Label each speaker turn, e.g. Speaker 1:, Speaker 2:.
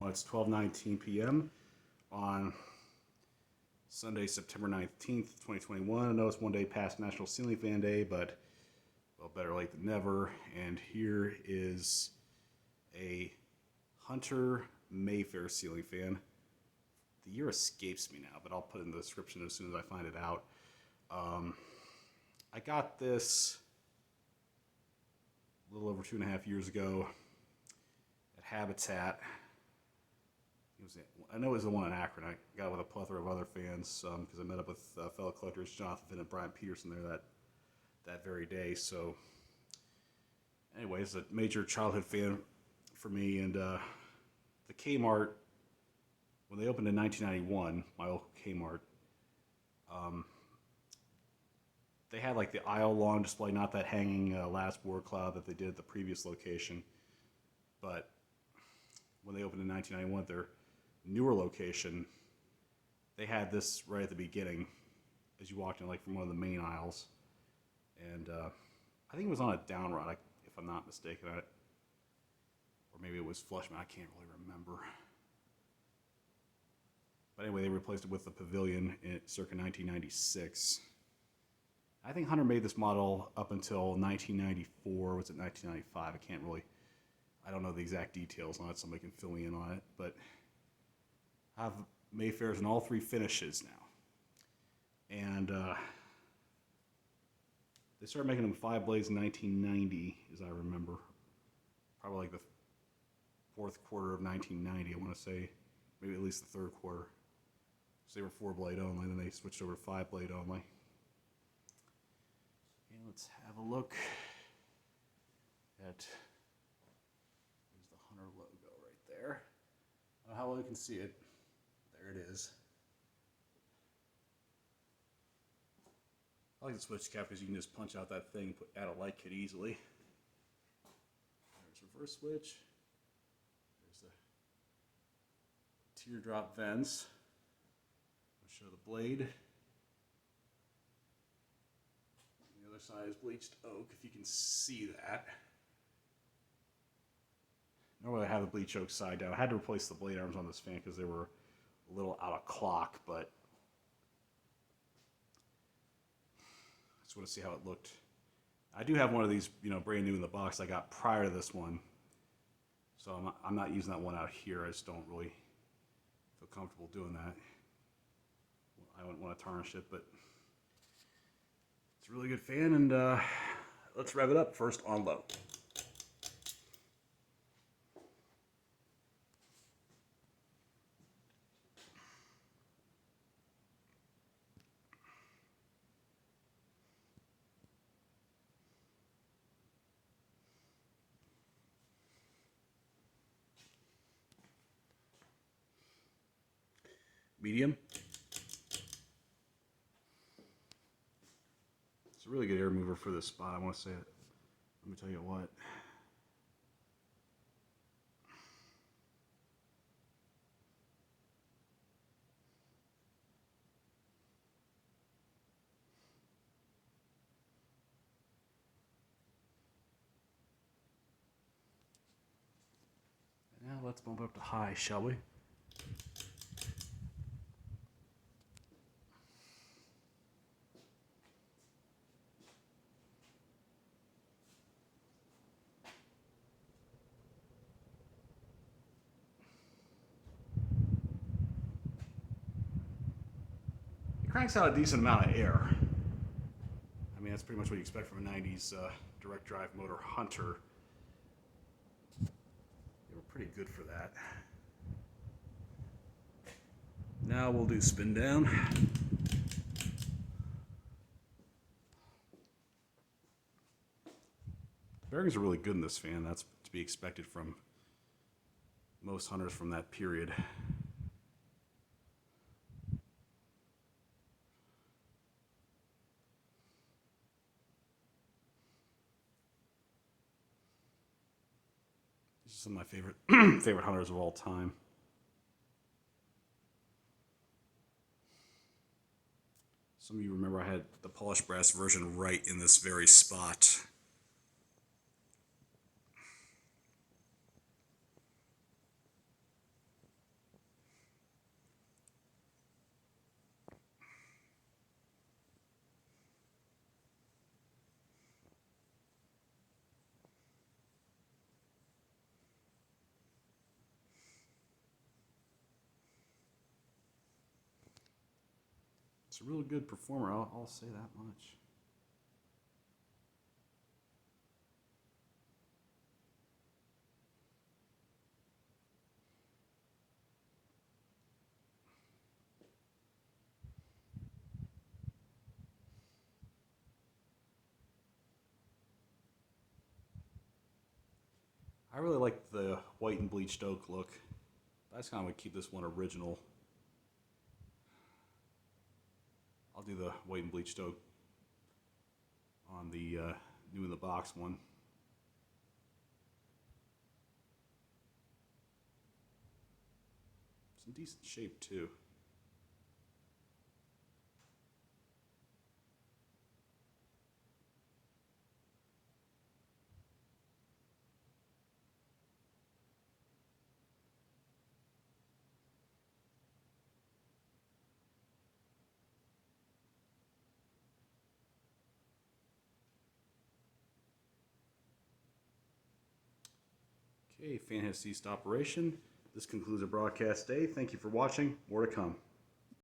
Speaker 1: Well, it's 12:19 p.m. on Sunday, September 19th, 2021. I know it's one day past National Ceiling Fan Day, but well, better late than never. And here is a Hunter Mayfair ceiling fan. The year escapes me now, but I'll put it in the description as soon as I find it out. I got this a little over 2.5 years ago at Habitat. I know it was the one in Akron. I got it with a plethora of other fans because I met up with fellow collectors Jonathan and Brian Peterson there that very day. So, anyways, a major childhood fan for me. And the Kmart, when they opened in 1991, my old Kmart, they had like the aisle long display, not that hanging last board cloud that they did at the previous location. But when they opened in 1991, their newer location, they had this right at the beginning as you walked in, like from one of the main aisles. And I think it was on a down run, if I'm not mistaken. Or maybe it was Flushman, I can't really remember. But anyway, they replaced it with the Pavilion in circa 1996. I think Hunter made this model up until 1994. Was it 1995? I don't know the exact details on it. Somebody can fill me in on it. But I have Mayfairs in all three finishes now. And they started making them 5 blades in 1990, as I remember. Probably like the fourth quarter of 1990, I want to say. Maybe at least the third quarter. So they were 4 blade only, then they switched over to 5 blade only. Okay, let's have a look at, there's the Hunter logo right there. I don't know how well you can see it. There it is. I like the switch cap because you can just punch out that thing, add a light kit easily. There's reverse switch. There's the teardrop vents. I'll show the blade. The other side is bleached oak, if you can see that. Normally I have the bleach oak side down. I had to replace the blade arms on this fan because they were a little out of clock, but I just want to see how it looked. I do have one of these, brand new in the box I got prior to this one. So I'm not using that one out here. I just don't really feel comfortable doing that. I wouldn't want to tarnish it, but it's a really good fan, and let's rev it up first on low. Medium. It's a really good air mover for this spot, I want to say it. Let me tell you what. Now let's bump it up to high, shall we? It cranks out a decent amount of air. I mean, that's pretty much what you expect from a 90s direct drive motor Hunter. They were pretty good for that. Now we'll do spin down. Bearings are really good in this fan. That's to be expected from most Hunters from that period. These are some of my favorite favorite Hunters of all time. Some of you remember I had the polished brass version right in this very spot. It's a really good performer, I'll say that much. I really like the white and bleached oak look. I just kind of would keep this one original. I'll do the white and bleached oak on the new in the box one. It's in decent shape too. Okay, fan has ceased operation. This concludes our broadcast day. Thank you for watching. More to come.